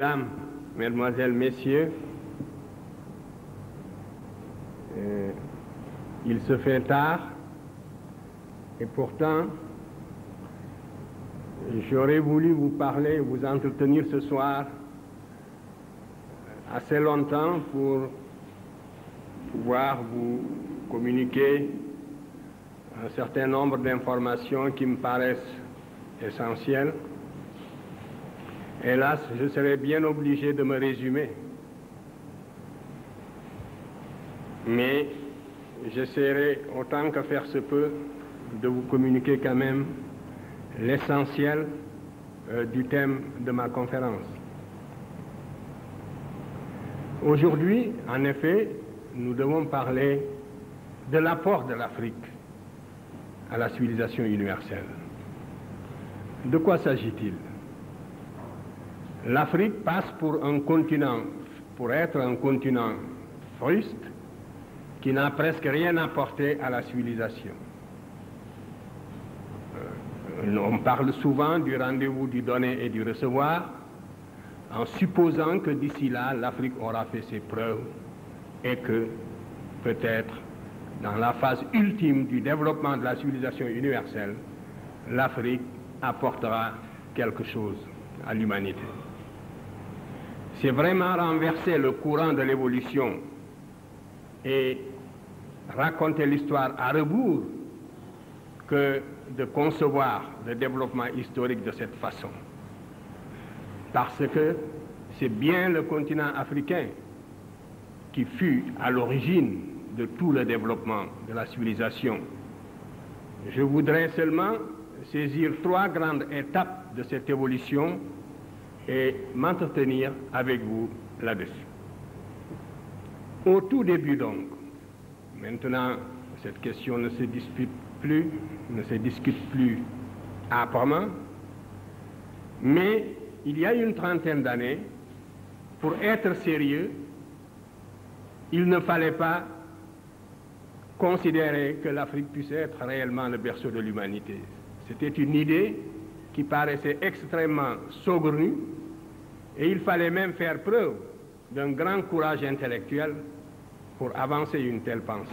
Mesdames, Mesdemoiselles, Messieurs, il se fait tard et pourtant j'aurais voulu vous parler, vous entretenir ce soir assez longtemps pour pouvoir vous communiquer un certain nombre d'informations qui me paraissent essentielles. Hélas, je serais bien obligé de me résumer. Mais j'essaierai, autant que faire se peut, de vous communiquer quand même l'essentiel du thème de ma conférence. Aujourd'hui, en effet, nous devons parler de l'apport de l'Afrique à la civilisation universelle. De quoi s'agit-il? L'Afrique passe pour être un continent fruste qui n'a presque rien apporté à la civilisation. On parle souvent du rendez-vous du donner et du recevoir, en supposant que d'ici là, l'Afrique aura fait ses preuves et que peut-être dans la phase ultime du développement de la civilisation universelle, l'Afrique apportera quelque chose à l'humanité. C'est vraiment renverser le courant de l'évolution et raconter l'histoire à rebours que de concevoir le développement historique de cette façon. Parce que c'est bien le continent africain qui fut à l'origine de tout le développement de la civilisation. Je voudrais seulement saisir 3 grandes étapes de cette évolution et m'entretenir avec vous là-dessus. Au tout début donc, maintenant cette question ne se discute plus âprement, mais il y a une trentaine d'années, pour être sérieux, il ne fallait pas considérer que l'Afrique puisse être réellement le berceau de l'humanité. C'était une idée qui paraissait extrêmement saugrenue et il fallait même faire preuve d'un grand courage intellectuel pour avancer une telle pensée.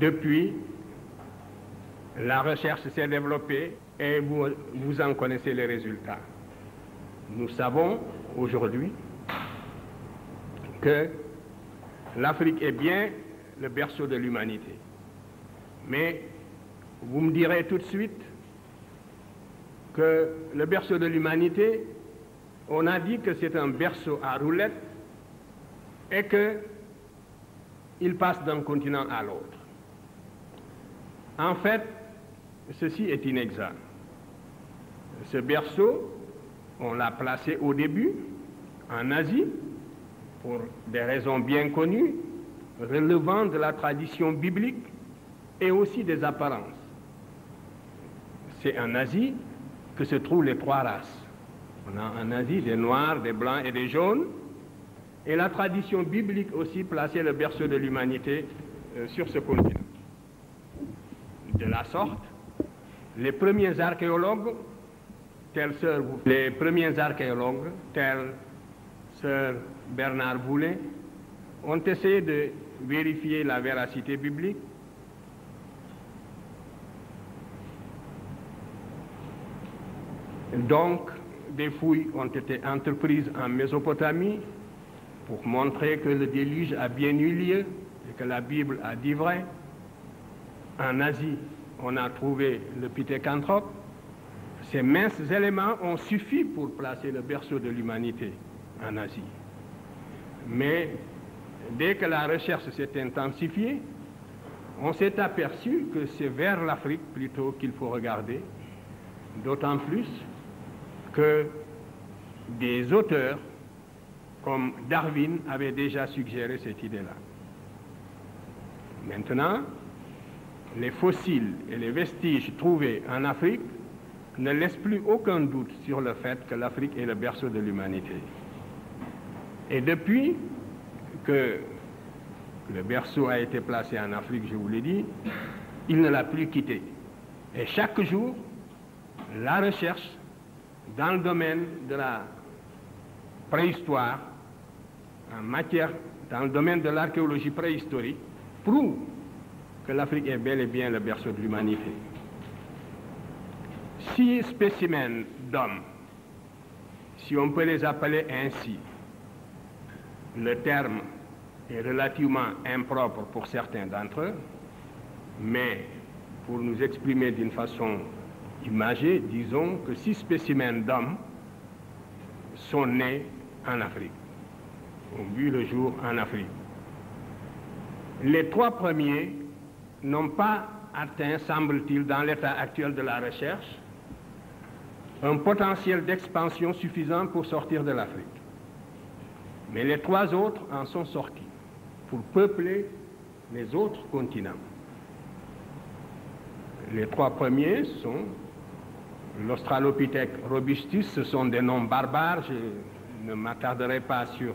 Depuis, la recherche s'est développée et vous en connaissez les résultats. Nous savons aujourd'hui que l'Afrique est bien le berceau de l'humanité. Mais vous me direz tout de suite que le berceau de l'humanité, on a dit que c'est un berceau à roulettes et qu'il passe d'un continent à l'autre. En fait, ceci est inexact. Ce berceau, on l'a placé au début en Asie, pour des raisons bien connues, relevant de la tradition biblique et aussi des apparences. C'est en Asie que se trouvent les 3 races. On a en Asie des noirs, des blancs et des jaunes, et la tradition biblique aussi plaçait le berceau de l'humanité sur ce continent. De la sorte, les premiers archéologues, tels Sir Bernard Boulay, ont essayé de vérifier la véracité biblique. Donc, des fouilles ont été entreprises en Mésopotamie pour montrer que le déluge a bien eu lieu et que la Bible a dit vrai. En Asie, on a trouvé le pithécanthrope. Ces minces éléments ont suffi pour placer le berceau de l'humanité en Asie. Mais dès que la recherche s'est intensifiée, on s'est aperçu que c'est vers l'Afrique plutôt qu'il faut regarder, d'autant plus que des auteurs comme Darwin avaient déjà suggéré cette idée-là. Maintenant, les fossiles et les vestiges trouvés en Afrique ne laissent plus aucun doute sur le fait que l'Afrique est le berceau de l'humanité. Et depuis que le berceau a été placé en Afrique, je vous l'ai dit, il ne l'a plus quitté. Et chaque jour, la recherche dans le domaine de la préhistoire, dans le domaine de l'archéologie préhistorique, prouve que l'Afrique est bel et bien le berceau de l'humanité. 6 spécimens d'hommes, si on peut les appeler ainsi, le terme est relativement impropre pour certains d'entre eux, mais pour nous exprimer d'une façon imagée, disons que 6 spécimens d'hommes sont nés en Afrique, ont vu le jour en Afrique. Les 3 premiers n'ont pas atteint, semble-t-il, dans l'état actuel de la recherche, un potentiel d'expansion suffisant pour sortir de l'Afrique. Mais les 3 autres en sont sortis pour peupler les autres continents. Les 3 premiers sont l'Australopithèque robustus, ce sont des noms barbares, je ne m'attarderai pas sur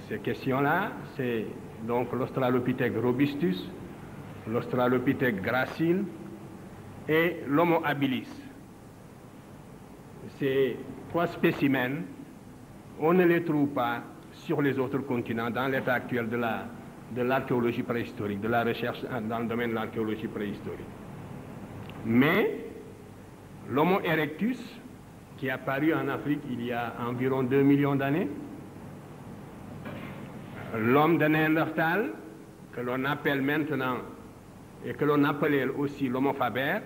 ces questions-là. C'est donc l'Australopithèque robustus, l'Australopithèque gracile et l'Homo habilis. Ces 3 spécimens, on ne les trouve pas sur les autres continents dans l'état actuel de l'archéologie préhistorique, de la recherche dans le domaine de l'archéologie préhistorique. Mais l'Homo erectus, qui est apparu en Afrique il y a environ 2 millions d'années, l'homme de Néandertal, que l'on appelle maintenant, et que l'on appelait aussi l'Homo faber,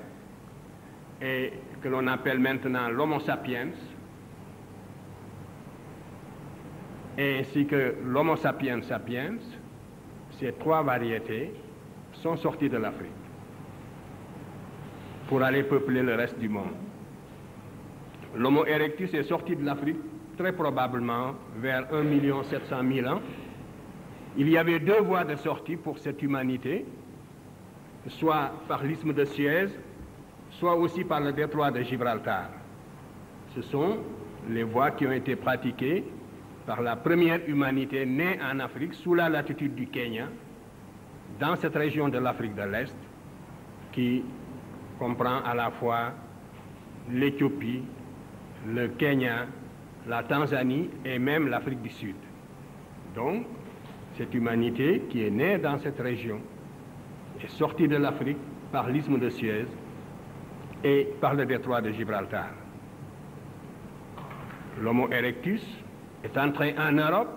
et que l'on appelle maintenant l'Homo sapiens, ainsi que l'Homo sapiens sapiens, ces 3 variétés sont sorties de l'Afrique pour aller peupler le reste du monde. L'Homo erectus est sorti de l'Afrique très probablement vers 1 700 000 ans. Il y avait 2 voies de sortie pour cette humanité, soit par l'isthme de Suez, soit aussi par le détroit de Gibraltar. Ce sont les voies qui ont été pratiquées par la première humanité née en Afrique sous la latitude du Kenya, dans cette région de l'Afrique de l'Est, qui comprend à la fois l'Éthiopie, le Kenya, la Tanzanie et même l'Afrique du Sud. Donc, cette humanité qui est née dans cette région est sortie de l'Afrique par l'isthme de Suez et par le détroit de Gibraltar. L'Homo erectus est entré en Europe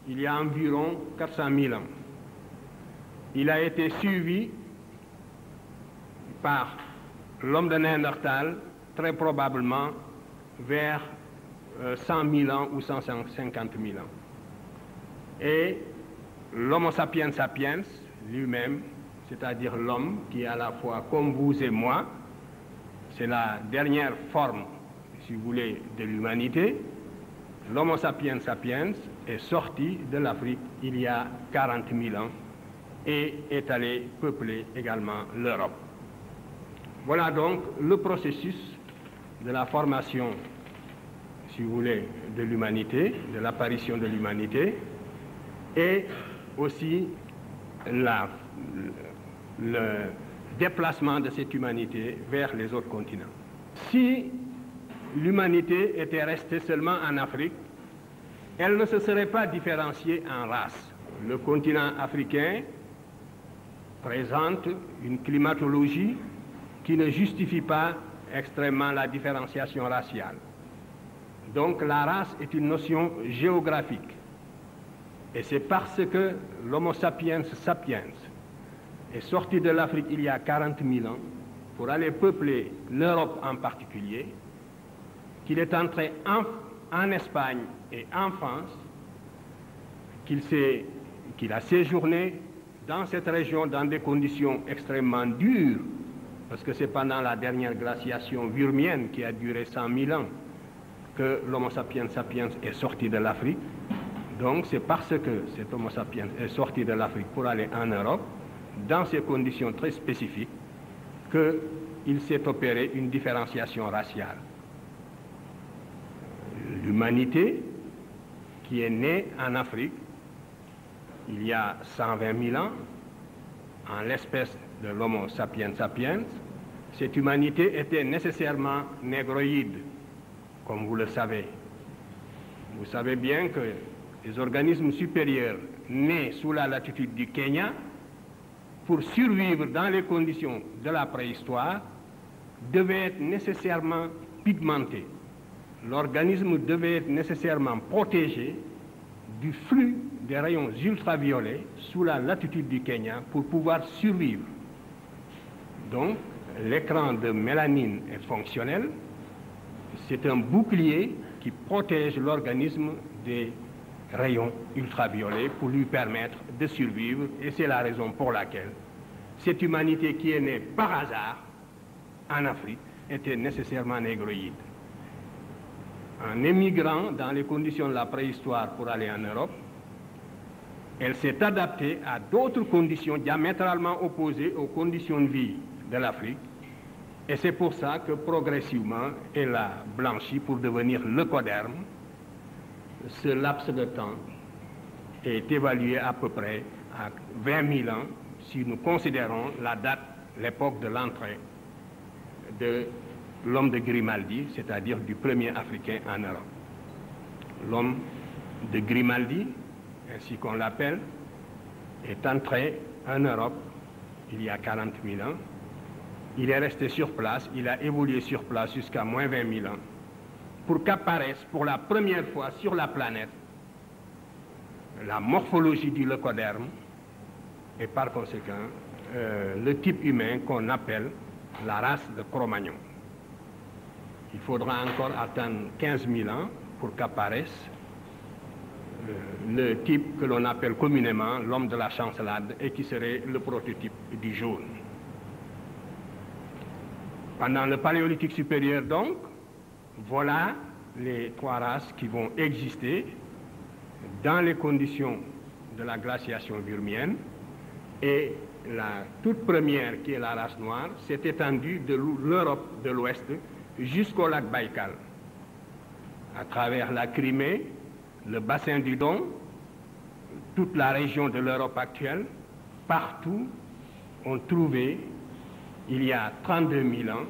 il y a environ 400 000 ans. Il a été suivi par l'homme de Néandertal, très probablement vers 100 000 ans ou 150 000 ans. Et l'Homo sapiens sapiens lui-même, c'est-à-dire l'homme qui est à la fois comme vous et moi, c'est la dernière forme, si vous voulez, de l'humanité. L'Homo sapiens sapiens est sorti de l'Afrique il y a 40 000 ans et est allé peupler également l'Europe. Voilà donc le processus de la formation, si vous voulez, de l'humanité, de l'apparition de l'humanité, et aussi le déplacement de cette humanité vers les autres continents. Si l'humanité était restée seulement en Afrique, elle ne se serait pas différenciée en races. Le continent africain présente une climatologie qui ne justifie pas extrêmement la différenciation raciale. Donc la race est une notion géographique. Et c'est parce que l'Homo sapiens sapiens est sorti de l'Afrique il y a 40 000 ans pour aller peupler l'Europe en particulier, qu'il est entré en Espagne et en France, qu'il a séjourné dans cette région dans des conditions extrêmement dures, parce que c'est pendant la dernière glaciation würmienne qui a duré 100 000 ans que l'Homo sapiens sapiens est sorti de l'Afrique. Donc c'est parce que cet Homo sapiens est sorti de l'Afrique pour aller en Europe, dans ces conditions très spécifiques, qu'il s'est opéré une différenciation raciale. L'humanité qui est née en Afrique il y a 120 000 ans, en l'espèce de l'Homo sapiens sapiens, cette humanité était nécessairement négroïde, comme vous le savez. Vous savez bien que les organismes supérieurs nés sous la latitude du Kenya, pour survivre dans les conditions de la préhistoire, devaient être nécessairement pigmentés. L'organisme devait être nécessairement protégé du flux des rayons ultraviolets sous la latitude du Kenya pour pouvoir survivre. Donc, l'écran de mélanine est fonctionnel. C'est un bouclier qui protège l'organisme des rayons ultraviolets pour lui permettre de survivre. Et c'est la raison pour laquelle cette humanité qui est née par hasard en Afrique était nécessairement négroïde. En émigrant dans les conditions de la préhistoire pour aller en Europe, elle s'est adaptée à d'autres conditions diamétralement opposées aux conditions de vie de l'Afrique. Et c'est pour ça que progressivement, elle a blanchi pour devenir leucoderme. Ce laps de temps est évalué à peu près à 20 000 ans si nous considérons la date, l'époque de l'entrée de l'homme de Grimaldi, c'est-à-dire du premier Africain en Europe. L'homme de Grimaldi, ainsi qu'on l'appelle, est entré en Europe il y a 40 000 ans. Il est resté sur place, il a évolué sur place jusqu'à moins 20 000 ans, pour qu'apparaisse pour la première fois sur la planète la morphologie du leucoderme et par conséquent le type humain qu'on appelle la race de Cro-Magnon. Il faudra encore attendre 15 000 ans pour qu'apparaisse le type que l'on appelle communément l'homme de la chancelade et qui serait le prototype du jaune. Pendant le Paléolithique supérieur, donc, voilà les trois races qui vont exister dans les conditions de la glaciation burmienne. Et la toute première, qui est la race noire, s'est étendue de l'Europe de l'Ouest jusqu'au lac Baïkal, à travers la Crimée, le bassin du Don, toute la région de l'Europe actuelle. Partout, on trouvait, il y a 32 000 ans,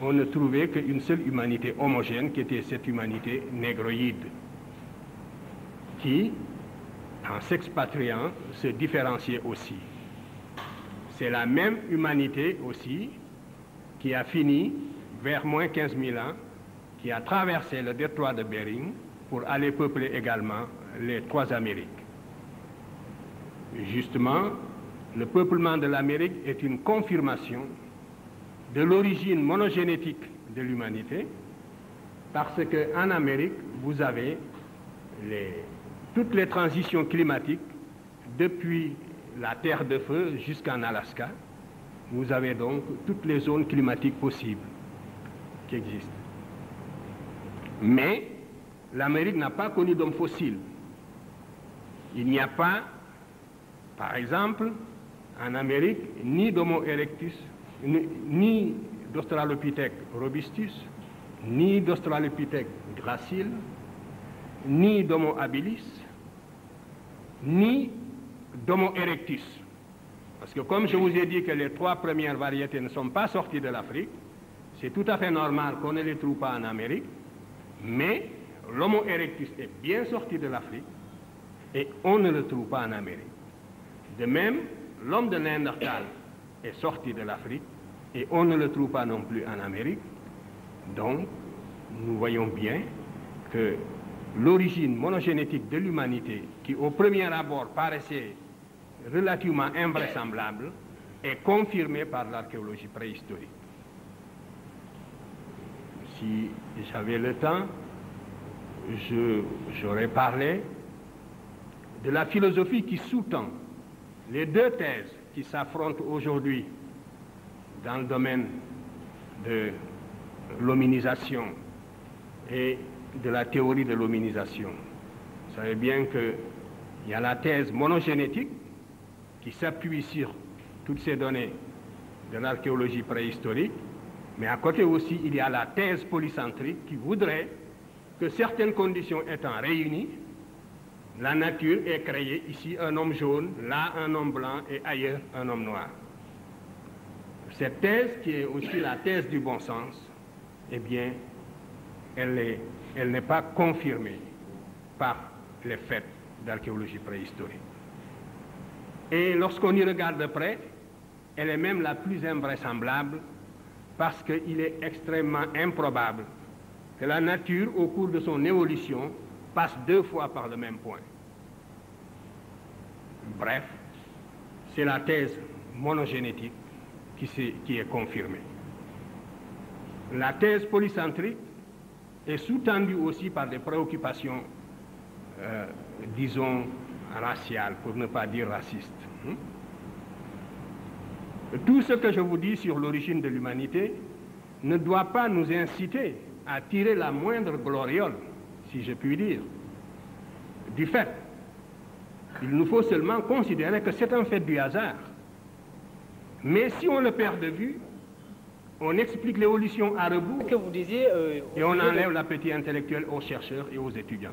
on ne trouvait qu'une seule humanité homogène, qui était cette humanité négroïde, qui, en s'expatriant, se différenciait aussi. C'est la même humanité aussi qui a fini, vers moins 15 000 ans, qui a traversé le détroit de Bering pour aller peupler également les trois Amériques. Justement, le peuplement de l'Amérique est une confirmation de l'origine monogénétique de l'humanité, parce qu'en Amérique, vous avez toutes les transitions climatiques depuis la Terre de Feu jusqu'en Alaska. Vous avez donc toutes les zones climatiques possibles qui existent. Mais l'Amérique n'a pas connu d'homme fossile. Il n'y a pas, par exemple, en Amérique, ni d'Homo erectus, ni d'Australopithèque robustus, ni d'Australopithèque gracile, ni d'Homo habilis, ni d'Homo erectus. Parce que comme je vous ai dit que les trois premières variétés ne sont pas sorties de l'Afrique, c'est tout à fait normal qu'on ne les trouve pas en Amérique, mais l'Homo erectus est bien sorti de l'Afrique et on ne le trouve pas en Amérique. De même, l'homme de Néandertal est sorti de l'Afrique et on ne le trouve pas non plus en Amérique. Donc, nous voyons bien que l'origine monogénétique de l'humanité, qui au premier abord paraissait relativement invraisemblable, est confirmée par l'archéologie préhistorique. Si j'avais le temps, j'aurais parlé de la philosophie qui sous-tend les deux thèses qui s'affrontent aujourd'hui dans le domaine de l'hominisation et de la théorie de l'hominisation. Vous savez bien qu'il y a la thèse monogénétique qui s'appuie sur toutes ces données de l'archéologie préhistorique, mais à côté aussi, il y a la thèse polycentrique qui voudrait que certaines conditions étant réunies, la nature ait créé ici un homme jaune, là un homme blanc et ailleurs un homme noir. Cette thèse, qui est aussi la thèse du bon sens, eh bien, elle n'est pas confirmée par les faits d'archéologie préhistorique. Et lorsqu'on y regarde de près, elle est même la plus invraisemblable parce qu'il est extrêmement improbable que la nature, au cours de son évolution, passe 2 fois par le même point. Bref, c'est la thèse monogénétique qui est confirmée. La thèse polycentrique est sous-tendue aussi par des préoccupations, disons, raciales, pour ne pas dire racistes. Tout ce que je vous dis sur l'origine de l'humanité ne doit pas nous inciter à tirer la moindre gloriole, si je puis dire, du fait. Il nous faut seulement considérer que c'est un fait du hasard. Mais si on le perd de vue, on explique l'évolution à rebours que vous disiez, et on enlève l'appétit intellectuel aux chercheurs et aux étudiants.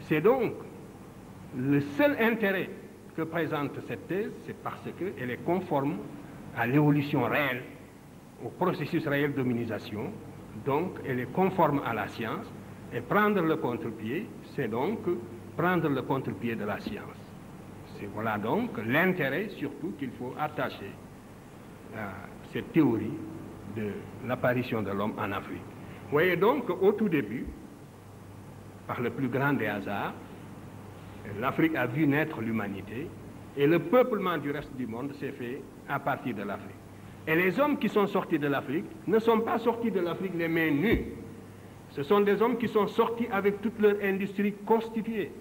C'est donc le seul intérêt que présente cette thèse, c'est parce qu'elle est conforme à l'évolution réelle, au processus réel d'hominisation, donc elle est conforme à la science, et prendre le contre-pied, c'est donc prendre le contre-pied de la science. Voilà donc l'intérêt surtout qu'il faut attacher à cette théorie de l'apparition de l'homme en Afrique. Vous voyez donc au tout début, par le plus grand des hasards, l'Afrique a vu naître l'humanité et le peuplement du reste du monde s'est fait à partir de l'Afrique. Et les hommes qui sont sortis de l'Afrique ne sont pas sortis de l'Afrique les mains nues. Ce sont des hommes qui sont sortis avec toute leur industrie constituée.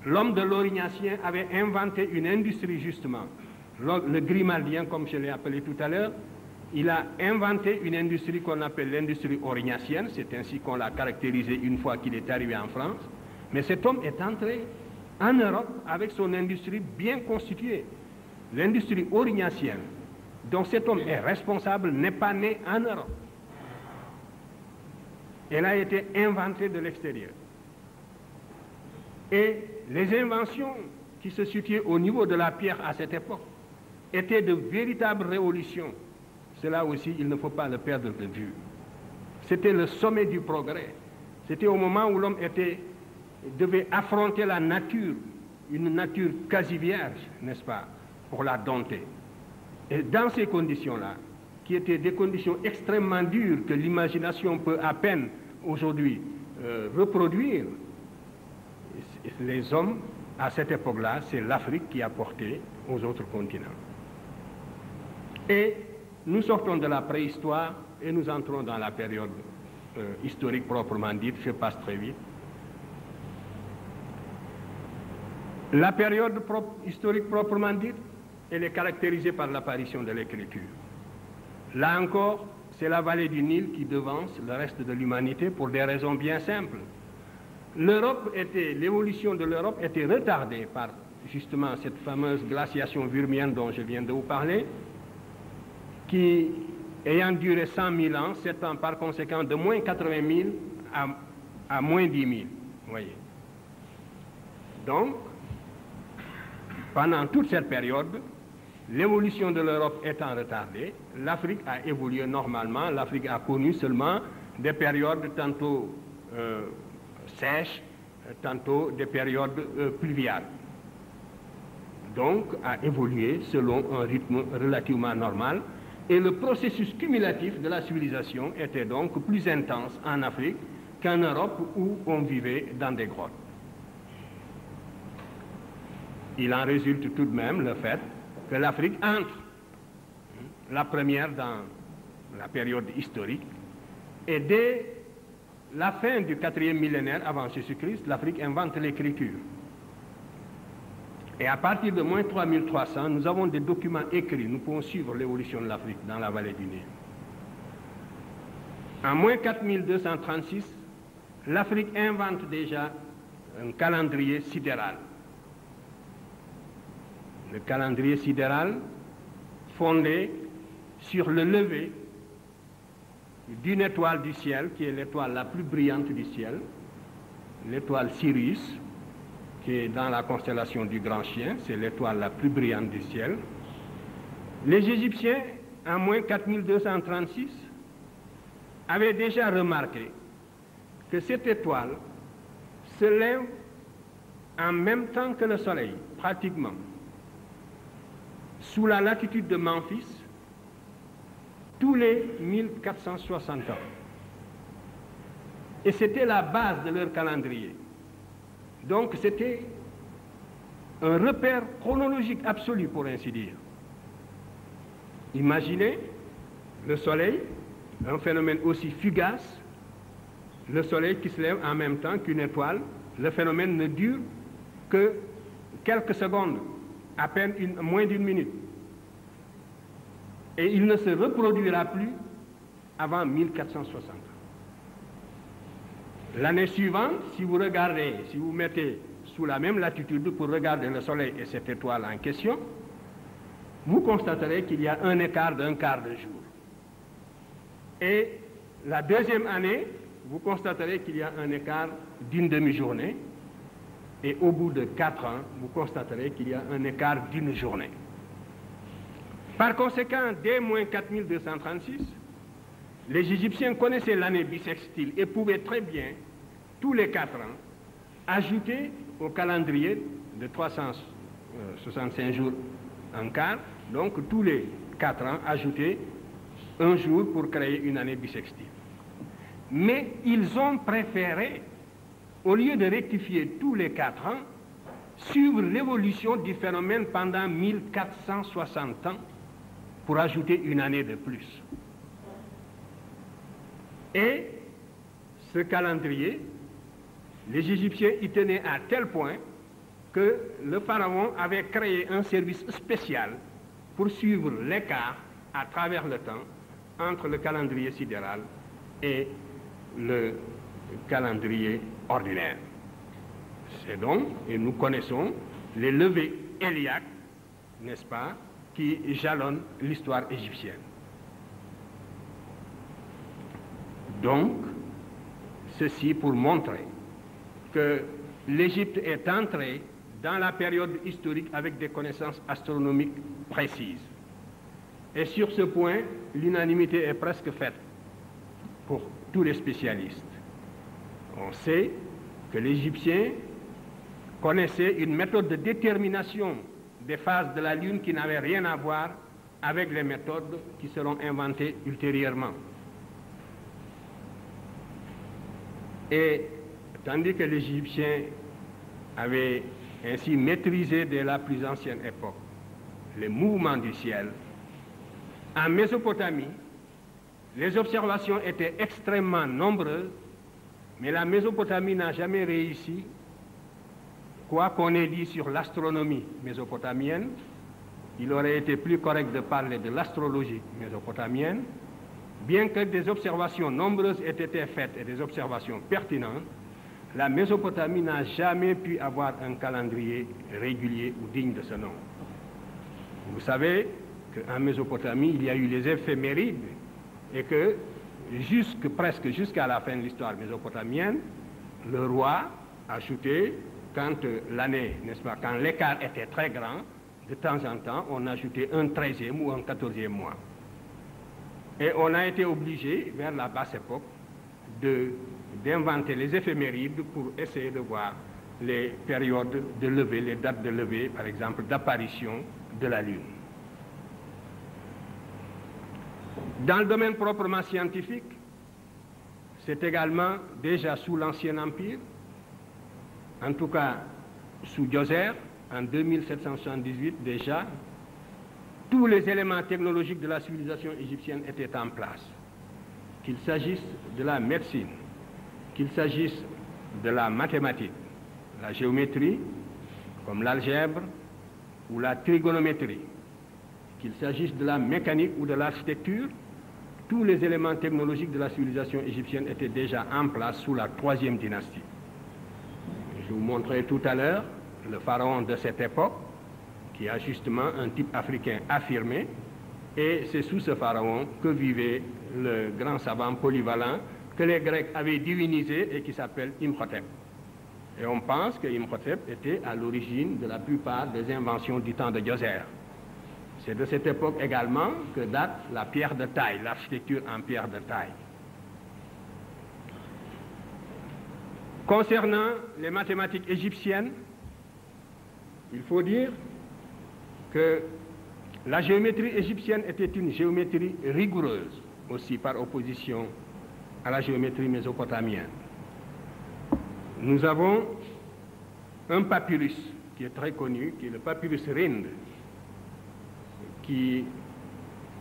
L'homme de l'Aurignacien avait inventé une industrie justement. Le Grimaldien, comme je l'ai appelé tout à l'heure, il a inventé une industrie qu'on appelle l'industrie aurignacienne. C'est ainsi qu'on l'a caractérisé une fois qu'il est arrivé en France. Mais cet homme est entré en Europe avec son industrie bien constituée. L'industrie aurignacienne, dont cet homme est responsable, n'est pas née en Europe. Elle a été inventée de l'extérieur. Et les inventions qui se situaient au niveau de la pierre à cette époque étaient de véritables révolutions. Cela aussi, il ne faut pas le perdre de vue. C'était le sommet du progrès. C'était au moment où l'homme devait affronter la nature, une nature quasi vierge, n'est-ce pas, pour la dompter. Et dans ces conditions-là, qui étaient des conditions extrêmement dures que l'imagination peut à peine aujourd'hui reproduire, les hommes, à cette époque-là, c'est l'Afrique qui a porté aux autres continents. Et nous sortons de la préhistoire et nous entrons dans la période historique proprement dite. Je passe très vite. La période historique proprement dite, elle est caractérisée par l'apparition de l'écriture. Là encore, c'est la vallée du Nil qui devance le reste de l'humanité pour des raisons bien simples. L'évolution de l'Europe était retardée par justement cette fameuse glaciation vurmienne dont je viens de vous parler, qui, ayant duré 100 000 ans, s'étend par conséquent de moins 80 000 à moins 10 000. Vous voyez. Donc, pendant toute cette période, l'évolution de l'Europe étant retardée, l'Afrique a évolué normalement. L'Afrique a connu seulement des périodes tantôt sèches, tantôt des périodes pluviales. Donc, a évolué selon un rythme relativement normal. Et le processus cumulatif de la civilisation était donc plus intense en Afrique qu'en Europe où on vivait dans des grottes. Il en résulte tout de même le fait que l'Afrique entre, la première dans la période historique, et dès la fin du 4e millénaire avant Jésus-Christ, l'Afrique invente l'écriture. Et à partir de moins 3300, nous avons des documents écrits, nous pouvons suivre l'évolution de l'Afrique dans la vallée du Nil. En moins 4236, l'Afrique invente déjà un calendrier sidéral. Le calendrier sidéral fondé sur le lever d'une étoile du ciel, qui est l'étoile la plus brillante du ciel, l'étoile Sirius, qui est dans la constellation du Grand Chien, c'est l'étoile la plus brillante du ciel. Les Égyptiens, en moins 4236, avaient déjà remarqué que cette étoile se lève en même temps que le Soleil, pratiquement, sous la latitude de Memphis, tous les 1460 ans. Et c'était la base de leur calendrier. Donc c'était un repère chronologique absolu, pour ainsi dire. Imaginez le Soleil, un phénomène aussi fugace, le Soleil qui se lève en même temps qu'une étoile. Le phénomène ne dure que quelques secondes, à peine moins d'une minute. Et il ne se reproduira plus avant 1460. L'année suivante, si vous regardez, si vous mettez sous la même latitude pour regarder le Soleil et cette étoile en question, vous constaterez qu'il y a un écart d'un quart de jour. Et la deuxième année, vous constaterez qu'il y a un écart d'une demi-journée. Et au bout de 4 ans, vous constaterez qu'il y a un écart d'une journée. Par conséquent, dès moins 4236, les Égyptiens connaissaient l'année bissextile et pouvaient très bien, tous les 4 ans, ajouter au calendrier de 365 jours en quart, donc tous les 4 ans, ajouter un jour pour créer une année bissextile. Mais ils ont préféré, au lieu de rectifier tous les 4 ans, suivre l'évolution du phénomène pendant 1460 ans pour ajouter une année de plus. Et ce calendrier, les Égyptiens y tenaient à tel point que le pharaon avait créé un service spécial pour suivre l'écart à travers le temps entre le calendrier sidéral et le calendrier ordinaire. C'est donc, et nous connaissons, les levées héliaques, n'est-ce pas, qui jalonnent l'histoire égyptienne. Donc, ceci pour montrer que l'Égypte est entrée dans la période historique avec des connaissances astronomiques précises. Et sur ce point, l'unanimité est presque faite pour tous les spécialistes. On sait que l'Égyptien connaissait une méthode de détermination des phases de la Lune qui n'avait rien à voir avec les méthodes qui seront inventées ultérieurement. Et tandis que l'Égyptien avait ainsi maîtrisé dès la plus ancienne époque les mouvements du ciel, en Mésopotamie, les observations étaient extrêmement nombreuses, mais la Mésopotamie n'a jamais réussi, quoi qu'on ait dit sur l'astronomie mésopotamienne. Il aurait été plus correct de parler de l'astrologie mésopotamienne. Bien que des observations nombreuses aient été faites et des observations pertinentes, la Mésopotamie n'a jamais pu avoir un calendrier régulier ou digne de ce nom. Vous savez qu'en Mésopotamie, il y a eu les éphémérides et que presque jusqu'à la fin de l'histoire mésopotamienne, le roi ajoutait, quand l'année, n'est-ce pas, quand l'écart était très grand, de temps en temps, on ajoutait un 13e ou un 14e mois. Et on a été obligé, vers la basse époque, d'inventer les éphémérides pour essayer de voir les périodes de levée, les dates de levée, par exemple, d'apparition de la Lune. Dans le domaine proprement scientifique, c'est également déjà sous l'Ancien Empire, en tout cas sous Djoser, en 2778 déjà, tous les éléments technologiques de la civilisation égyptienne étaient en place. Qu'il s'agisse de la médecine, qu'il s'agisse de la mathématique, la géométrie, comme l'algèbre ou la trigonométrie, qu'il s'agisse de la mécanique ou de l'architecture, tous les éléments technologiques de la civilisation égyptienne étaient déjà en place sous la 3e dynastie. Je vous montrerai tout à l'heure le pharaon de cette époque, qui a justement un type africain affirmé, et c'est sous ce pharaon que vivait le grand savant polyvalent que les Grecs avaient divinisé et qui s'appelle Imhotep. Et on pense que Imhotep était à l'origine de la plupart des inventions du temps de Djoser. C'est de cette époque également que date la pierre de taille, l'architecture en pierre de taille. Concernant les mathématiques égyptiennes, il faut dire que la géométrie égyptienne était une géométrie rigoureuse, aussi par opposition à la géométrie mésopotamienne. Nous avons un papyrus qui est très connu, qui est le papyrus Rind,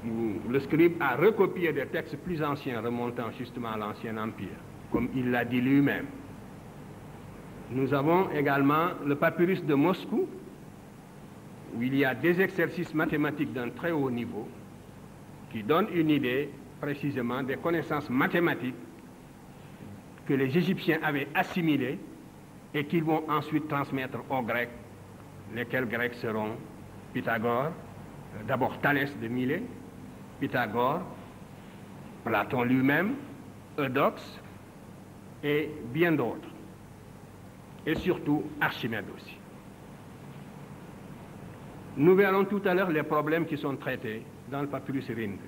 où le scribe a recopié des textes plus anciens remontant justement à l'Ancien Empire, comme il l'a dit lui-même. Nous avons également le papyrus de Moscou, où il y a des exercices mathématiques d'un très haut niveau qui donnent une idée précisément des connaissances mathématiques que les Égyptiens avaient assimilées et qu'ils vont ensuite transmettre aux Grecs, lesquels Grecs seront Pythagore, d'abord Thalès de Milet, Pythagore, Platon lui-même, Eudoxe et bien d'autres. Et surtout Archimède aussi. Nous verrons tout à l'heure les problèmes qui sont traités dans le papyrus Rind.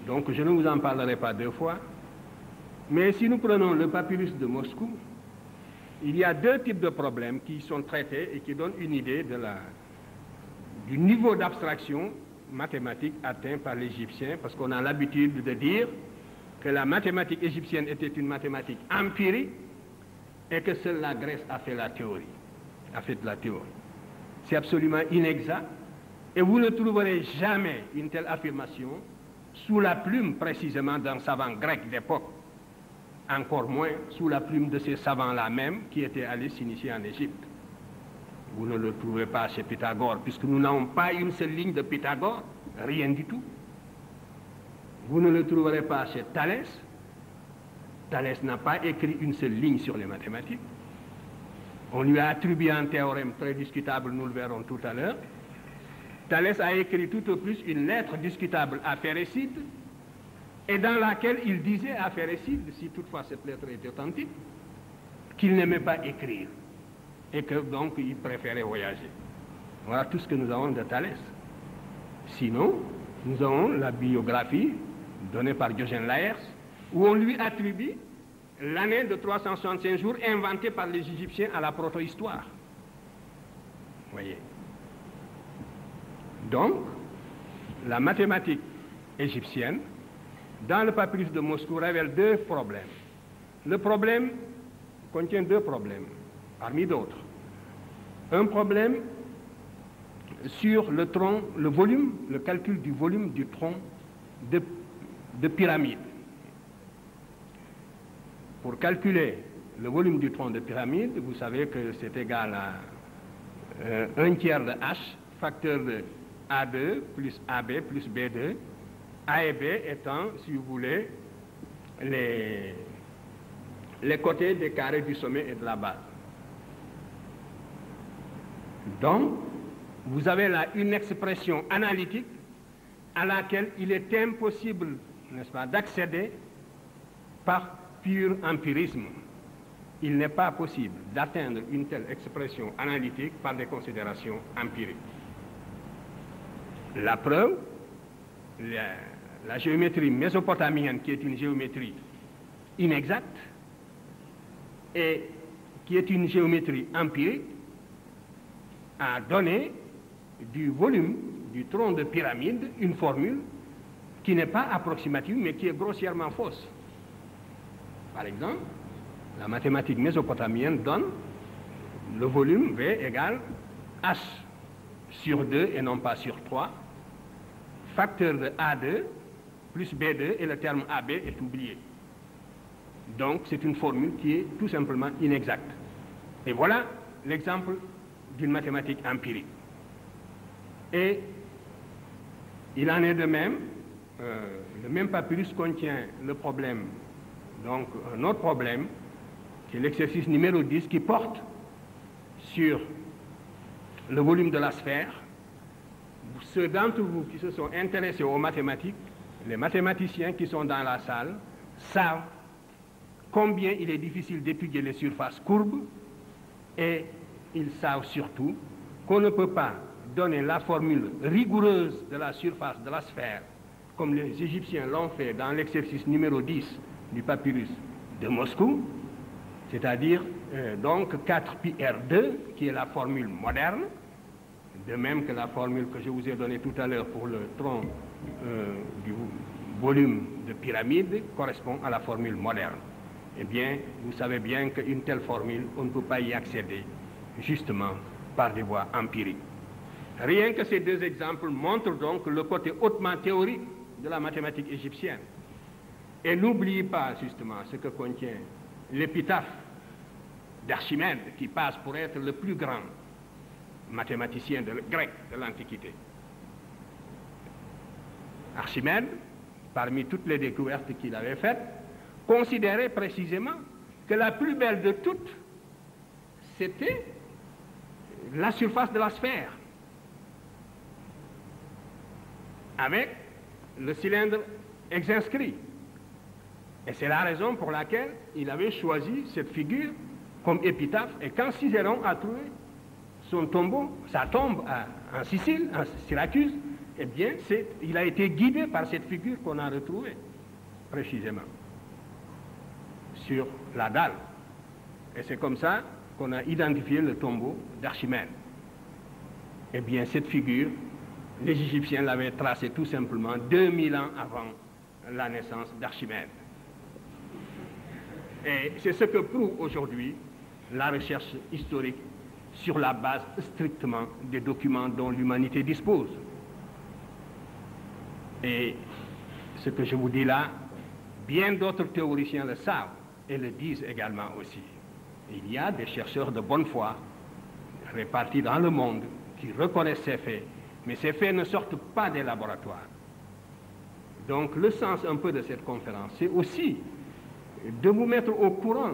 Donc je ne vous en parlerai pas deux fois, mais si nous prenons le papyrus de Moscou, il y a deux types de problèmes qui sont traités et qui donnent une idée du niveau d'abstraction mathématique atteint par l'Égyptien, parce qu'on a l'habitude de dire que la mathématique égyptienne était une mathématique empirique et que seule la Grèce a fait la théorie, a fait de la théorie. C'est absolument inexact et vous ne trouverez jamais une telle affirmation sous la plume précisément d'un savant grec d'époque, encore moins sous la plume de ces savants-là même qui étaient allés s'initier en Égypte. Vous ne le trouverez pas chez Pythagore, puisque nous n'avons pas une seule ligne de Pythagore, rien du tout. Vous ne le trouverez pas chez Thalès. Thalès n'a pas écrit une seule ligne sur les mathématiques. On lui a attribué un théorème très discutable, nous le verrons tout à l'heure. Thalès a écrit tout au plus une lettre discutable à Phérécyde, et dans laquelle il disait à Phérécyde, si toutefois cette lettre est authentique, qu'il n'aimait pas écrire, et que donc il préférait voyager. Voilà tout ce que nous avons de Thalès. Sinon, nous avons la biographie donnée par Diogène Laërce, où on lui attribue l'année de 365 jours inventée par les Égyptiens à la proto-histoire. Voyez. Donc, la mathématique égyptienne, dans le papyrus de Moscou, révèle deux problèmes. Le problème contient deux problèmes, parmi d'autres. Un problème sur le tronc, le volume, le calcul du volume du tronc de pyramide. Pour calculer le volume du tronc de pyramide, vous savez que c'est égal à 1 tiers de H, facteur de A2 plus AB plus B2, A et B étant, si vous voulez, les côtés des carrés du sommet et de la base. Donc, vous avez là une expression analytique à laquelle il est impossible, n'est-ce pas, d'accéder par pur empirisme. Il n'est pas possible d'atteindre une telle expression analytique par des considérations empiriques. La preuve, la géométrie mésopotamienne, qui est une géométrie inexacte et qui est une géométrie empirique, a donné du volume du tronc de pyramide une formule qui n'est pas approximative mais qui est grossièrement fausse. Par exemple, la mathématique mésopotamienne donne le volume V égale H sur 2 et non pas sur 3, facteur de A2 plus B2 et le terme AB est oublié. Donc c'est une formule qui est tout simplement inexacte. Et voilà l'exemple d'une mathématique empirique. Et il en est de même, le même papyrus contient le problème, donc un autre problème, qui est l'exercice numéro 10, qui porte sur le volume de la sphère. Ceux d'entre vous qui se sont intéressés aux mathématiques, les mathématiciens qui sont dans la salle, savent combien il est difficile d'étudier les surfaces courbes, et ils savent surtout qu'on ne peut pas donner la formule rigoureuse de la surface de la sphère, comme les Égyptiens l'ont fait dans l'exercice numéro 10 du papyrus de Moscou, c'est-à-dire donc 4πr2, qui est la formule moderne, de même que la formule que je vous ai donnée tout à l'heure pour le tronc du volume de pyramide correspond à la formule moderne. Eh bien, vous savez bien qu'une telle formule, on ne peut pas y accéder, justement, par des voies empiriques. Rien que ces deux exemples montrent donc le côté hautement théorique de la mathématique égyptienne. Et n'oubliez pas, justement, ce que contient l'épitaphe d'Archimède, qui passe pour être le plus grand mathématicien grec de l'Antiquité. Archimède, parmi toutes les découvertes qu'il avait faites, considérait précisément que la plus belle de toutes, c'était la surface de la sphère, avec le cylindre exscrit. Et c'est la raison pour laquelle il avait choisi cette figure comme épitaphe. Et quand Cicéron a trouvé son tombeau, sa tombe en Sicile, en Syracuse, eh bien, il a été guidé par cette figure qu'on a retrouvée, précisément, sur la dalle. Et c'est comme ça qu'on a identifié le tombeau d'Archimède. Eh bien, cette figure, les Égyptiens l'avaient tracée tout simplement 2000 ans avant la naissance d'Archimède. Et c'est ce que prouve aujourd'hui la recherche historique sur la base strictement des documents dont l'humanité dispose. Et ce que je vous dis là, bien d'autres théoriciens le savent et le disent également aussi. Il y a des chercheurs de bonne foi répartis dans le monde qui reconnaissent ces faits, mais ces faits ne sortent pas des laboratoires. Donc le sens un peu de cette conférence, c'est aussi de vous mettre au courant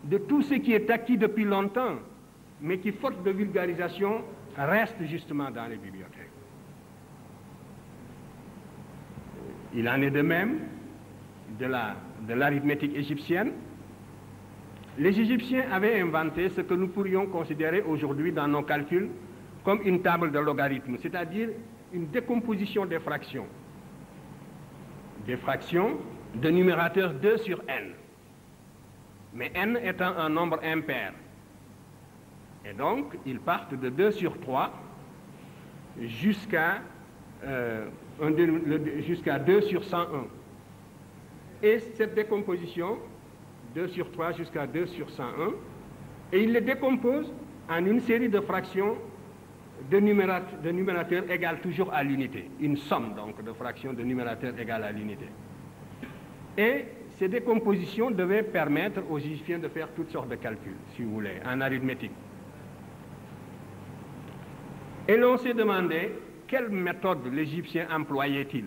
de tout ce qui est acquis depuis longtemps, mais qui, faute de vulgarisation, reste justement dans les bibliothèques. Il en est de même de l'arithmétique égyptienne. Les Égyptiens avaient inventé ce que nous pourrions considérer aujourd'hui dans nos calculs comme une table de logarithmes, c'est-à-dire une décomposition des fractions. Des fractions de numérateur 2 sur n. Mais n étant un nombre impair. Et donc, ils partent de 2 sur 3 jusqu'à 2 sur 101. Et cette décomposition, 2 sur 3 jusqu'à 2 sur 101, et ils les décomposent en une série de fractions de numérateurs égales toujours à l'unité. Une somme donc de fractions de numérateurs égales à l'unité. Et ces décompositions devaient permettre aux Égyptiens de faire toutes sortes de calculs, si vous voulez, en arithmétique. Et l'on s'est demandé quelle méthode l'Égyptien employait-il.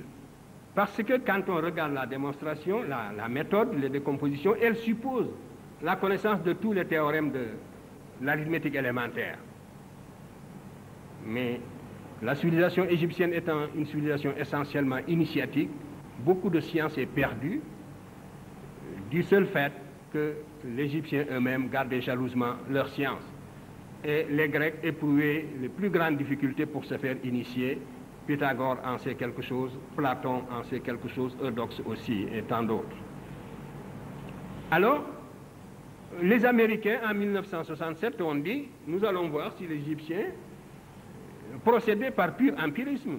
Parce que quand on regarde la démonstration, la méthode, les décompositions, elle suppose la connaissance de tous les théorèmes de l'arithmétique élémentaire. Mais la civilisation égyptienne étant une civilisation essentiellement initiatique, beaucoup de science est perdue du seul fait que les Égyptiens eux-mêmes gardaient jalousement leur science. Et les Grecs éprouvaient les plus grandes difficultés pour se faire initier. Pythagore en sait quelque chose, Platon en sait quelque chose, Eudoxe aussi, et tant d'autres. Alors, les Américains, en 1967, ont dit, nous allons voir si les Égyptiens procédaient par pur empirisme,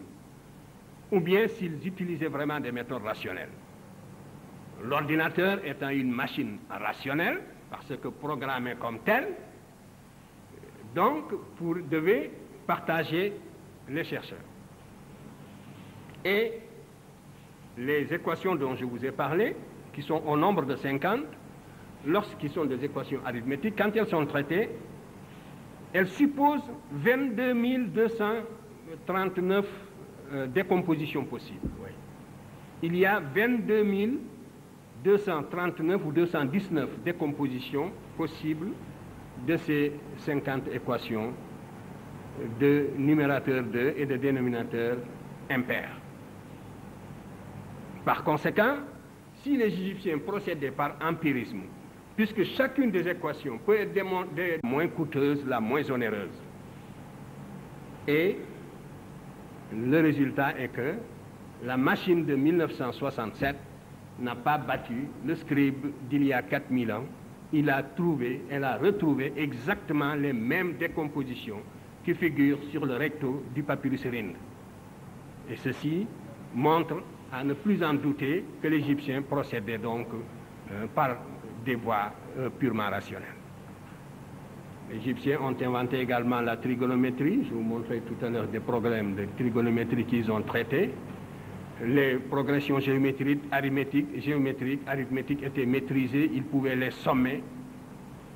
ou bien s'ils utilisaient vraiment des méthodes rationnelles. L'ordinateur étant une machine rationnelle, parce que programmée comme telle, donc devait partager les chercheurs. Et les équations dont je vous ai parlé, qui sont au nombre de 50, lorsqu'elles sont des équations arithmétiques, quand elles sont traitées, elles supposent 22 239 décompositions possibles. Oui. Il y a 22 239 ou 219 décompositions possibles de ces 50 équations de numérateur 2 et de dénominateur impair. Par conséquent, si les Égyptiens procédaient par empirisme, puisque chacune des équations peut être la moins coûteuse, la moins onéreuse, et le résultat est que la machine de 1967 n'a pas battu le scribe d'il y a 4000 ans, elle a retrouvé exactement les mêmes décompositions qui figurent sur le recto du papyrus Rhind. Et ceci montre, à ne plus en douter, que l'Égyptien procédait donc par des voies purement rationnelles. Les Égyptiens ont inventé également la trigonométrie. Je vous montrais tout à l'heure des problèmes de trigonométrie qu'ils ont traités. Les progressions géométriques, arithmétiques étaient maîtrisées, ils pouvaient les sommer,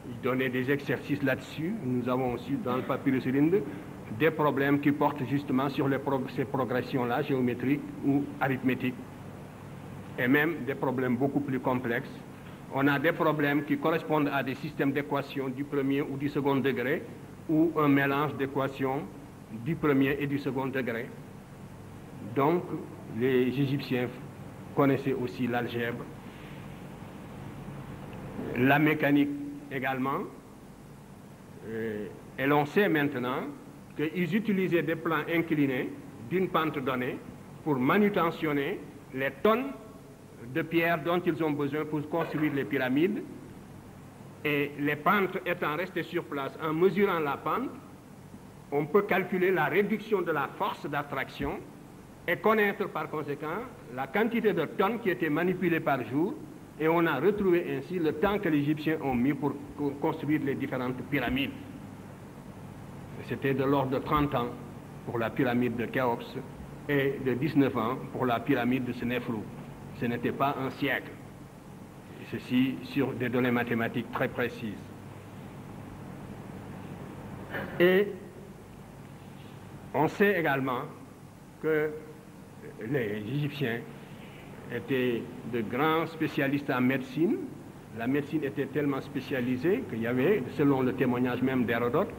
ils donnaient des exercices là-dessus. Nous avons aussi dans le papyrus Rhind des problèmes qui portent justement sur ces progressions-là, géométriques ou arithmétiques, et même des problèmes beaucoup plus complexes. On a des problèmes qui correspondent à des systèmes d'équations du premier ou du second degré, ou un mélange d'équations du premier et du second degré. Donc, les Égyptiens connaissaient aussi l'algèbre, la mécanique également, et l'on sait maintenant qu'ils utilisaient des plans inclinés d'une pente donnée pour manutentionner les tonnes de pierres dont ils ont besoin pour construire les pyramides, et les pentes étant restées sur place, en mesurant la pente, on peut calculer la réduction de la force d'attraction et connaître par conséquent la quantité de tonnes qui étaient manipulées par jour, et on a retrouvé ainsi le temps que les Égyptiens ont mis pour construire les différentes pyramides. C'était de l'ordre de 30 ans pour la pyramide de Khéops et de 19 ans pour la pyramide de Sénéfrou. Ce n'était pas un siècle. Et ceci sur des données mathématiques très précises. Et on sait également que les Égyptiens étaient de grands spécialistes en médecine. La médecine était tellement spécialisée qu'il y avait, selon le témoignage même d'Hérodote,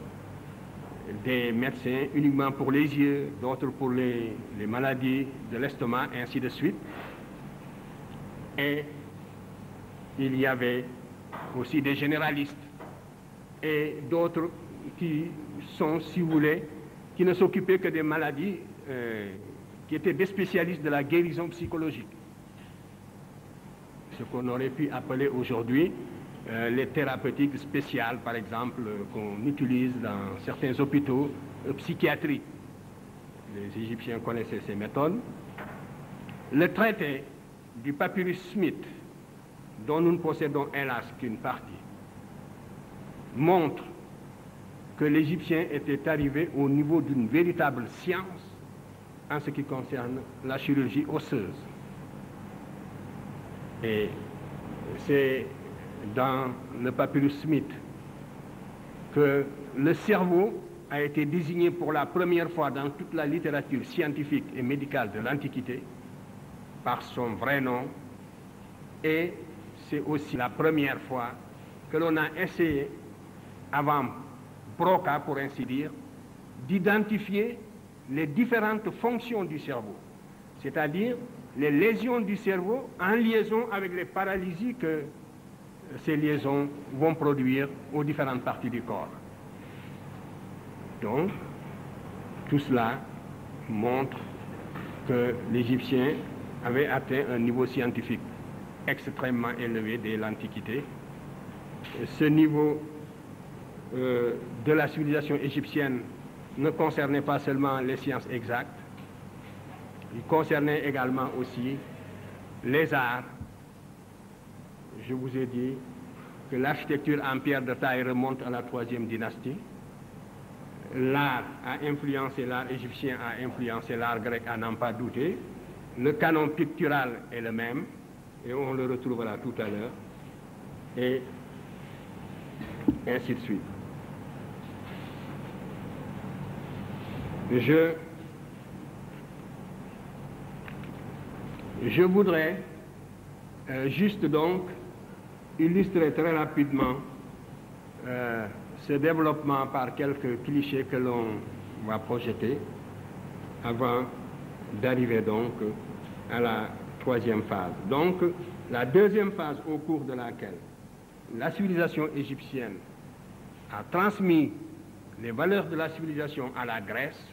des médecins uniquement pour les yeux, d'autres pour les maladies de l'estomac, ainsi de suite. Et il y avait aussi des généralistes et d'autres qui sont, si vous voulez, qui ne s'occupaient que des maladies, qui étaient des spécialistes de la guérison psychologique. Ce qu'on aurait pu appeler aujourd'hui les thérapeutiques spéciales, par exemple, qu'on utilise dans certains hôpitaux psychiatriques. Les Égyptiens connaissaient ces méthodes. Le traité du papyrus Smith, dont nous ne possédons hélas qu'une partie, montre que l'Égyptien était arrivé au niveau d'une véritable science en ce qui concerne la chirurgie osseuse. Et c'est dans le papyrus Smith que le cerveau a été désigné pour la première fois dans toute la littérature scientifique et médicale de l'Antiquité par son vrai nom, et c'est aussi la première fois que l'on a essayé, avant Broca pour ainsi dire, d'identifier les différentes fonctions du cerveau, c'est-à-dire les lésions du cerveau en liaison avec les paralysies que ces liaisons vont produire aux différentes parties du corps. Donc, tout cela montre que l'Égyptien avait atteint un niveau scientifique extrêmement élevé dès l'Antiquité. Ce niveau de la civilisation égyptienne ne concernait pas seulement les sciences exactes, il concernait également aussi les arts. Je vous ai dit que l'architecture en pierre de taille remonte à la 3e dynastie. L'art a influencé l'art égyptien, a influencé l'art grec, à n'en pas douter. Le canon pictural est le même, et on le retrouvera tout à l'heure, et ainsi de suite. Je voudrais juste donc illustrer très rapidement ce développement par quelques clichés que l'on va projeter avant d'arriver donc à la 3e phase. Donc, la 2e phase au cours de laquelle la civilisation égyptienne a transmis les valeurs de la civilisation à la Grèce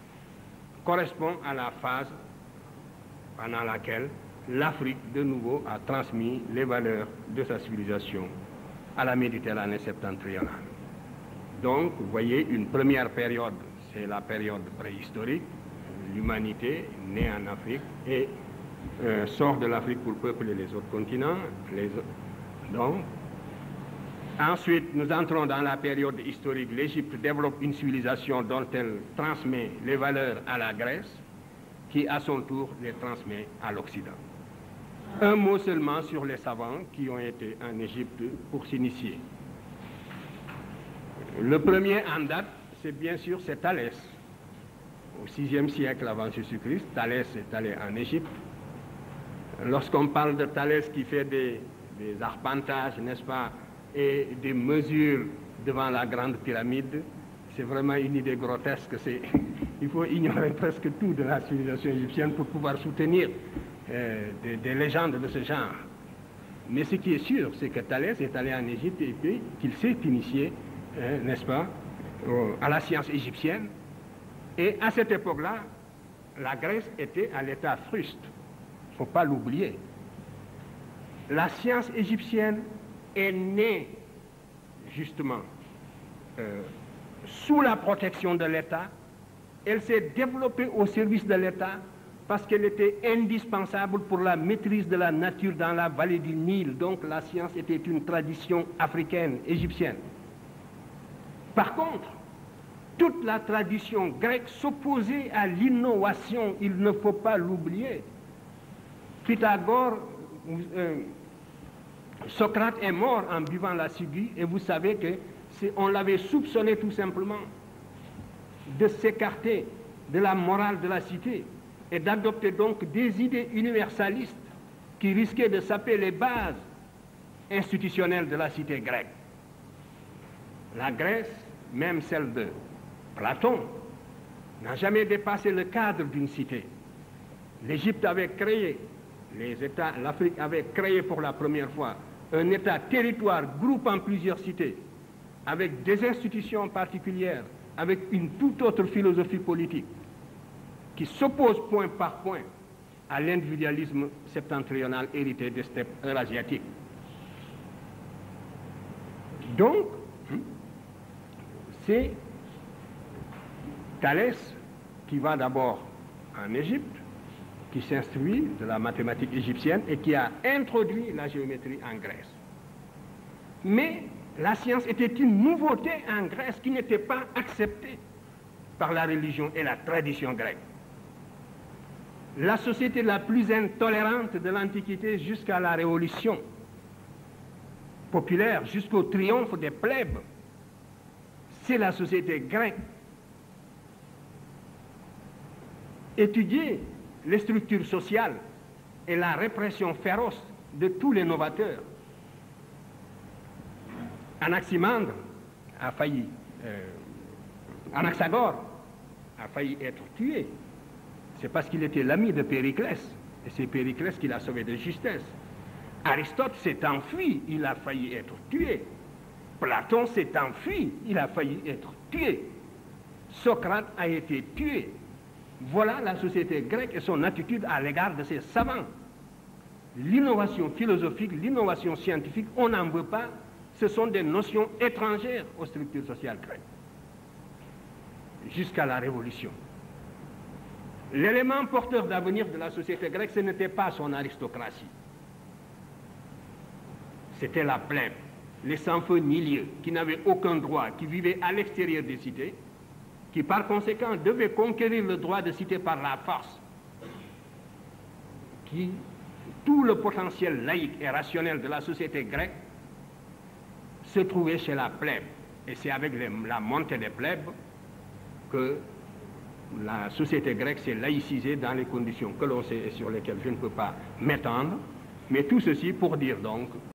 correspond à la phase pendant laquelle l'Afrique, de nouveau, a transmis les valeurs de sa civilisation à la Méditerranée septentrionale. Donc, vous voyez, une première période, c'est la période préhistorique. L'humanité naît en Afrique et sort de l'Afrique pour peupler les autres continents. Donc, ensuite, nous entrons dans la période historique. L'Égypte développe une civilisation dont elle transmet les valeurs à la Grèce, qui à son tour les transmet à l'Occident. Un mot seulement sur les savants qui ont été en Égypte pour s'initier. Le premier en date, c'est bien sûr Thalès. Au VIe siècle avant Jésus-Christ, Thalès est allé en Égypte. Lorsqu'on parle de Thalès qui fait des arpentages, n'est-ce pas, et des mesures devant la grande pyramide, c'est vraiment une idée grotesque. Il faut ignorer presque tout de la civilisation égyptienne pour pouvoir soutenir des légendes de ce genre. Mais ce qui est sûr, c'est que Thalès est allé en Égypte et puis qu'il s'est initié, n'est-ce pas, à la science égyptienne. Et à cette époque-là, la Grèce était à l'état fruste. Il ne faut pas l'oublier. La science égyptienne est née, justement, sous la protection de l'État. Elle s'est développée au service de l'État parce qu'elle était indispensable pour la maîtrise de la nature dans la vallée du Nil. Donc la science était une tradition africaine, égyptienne. Par contre, toute la tradition grecque s'opposait à l'innovation, il ne faut pas l'oublier. Pythagore, Socrate est mort en buvant la ciguë et vous savez qu'on l'avait soupçonné tout simplement de s'écarter de la morale de la cité et d'adopter donc des idées universalistes qui risquaient de saper les bases institutionnelles de la cité grecque. La Grèce, même celle de Platon, n'a jamais dépassé le cadre d'une cité. L'Égypte avait créé, l'Afrique avait créé pour la première fois un État-territoire groupant plusieurs cités, avec des institutions particulières, avec une toute autre philosophie politique, qui s'oppose point par point à l'individualisme septentrional hérité des steppes eurasiatiques. Donc, c'est Thalès qui va d'abord en Égypte, qui s'instruit de la mathématique égyptienne et qui a introduit la géométrie en Grèce. Mais la science était une nouveauté en Grèce qui n'était pas acceptée par la religion et la tradition grecque. La société la plus intolérante de l'Antiquité jusqu'à la Révolution populaire, jusqu'au triomphe des plèbes, c'est la société grecque. Étudier les structures sociales et la répression féroce de tous les novateurs. Anaximandre a failli, Anaxagore a failli être tué. C'est parce qu'il était l'ami de Périclès, et c'est Périclès qui l'a sauvé de justesse. Aristote s'est enfui, il a failli être tué. Platon s'est enfui, il a failli être tué. Socrate a été tué. Voilà la société grecque et son attitude à l'égard de ses savants. L'innovation philosophique, l'innovation scientifique, on n'en veut pas. Ce sont des notions étrangères aux structures sociales grecques. Jusqu'à la Révolution. L'élément porteur d'avenir de la société grecque, ce n'était pas son aristocratie. C'était la plèbe, les sans-feu ni lieu, qui n'avaient aucun droit, qui vivaient à l'extérieur des cités, qui par conséquent devait conquérir le droit de cité par la force, qui, tout le potentiel laïque et rationnel de la société grecque se trouvait chez la plèbe. Et c'est avec la montée des plèbes que la société grecque s'est laïcisée dans les conditions que l'on sait et sur lesquelles je ne peux pas m'étendre, mais tout ceci pour dire donc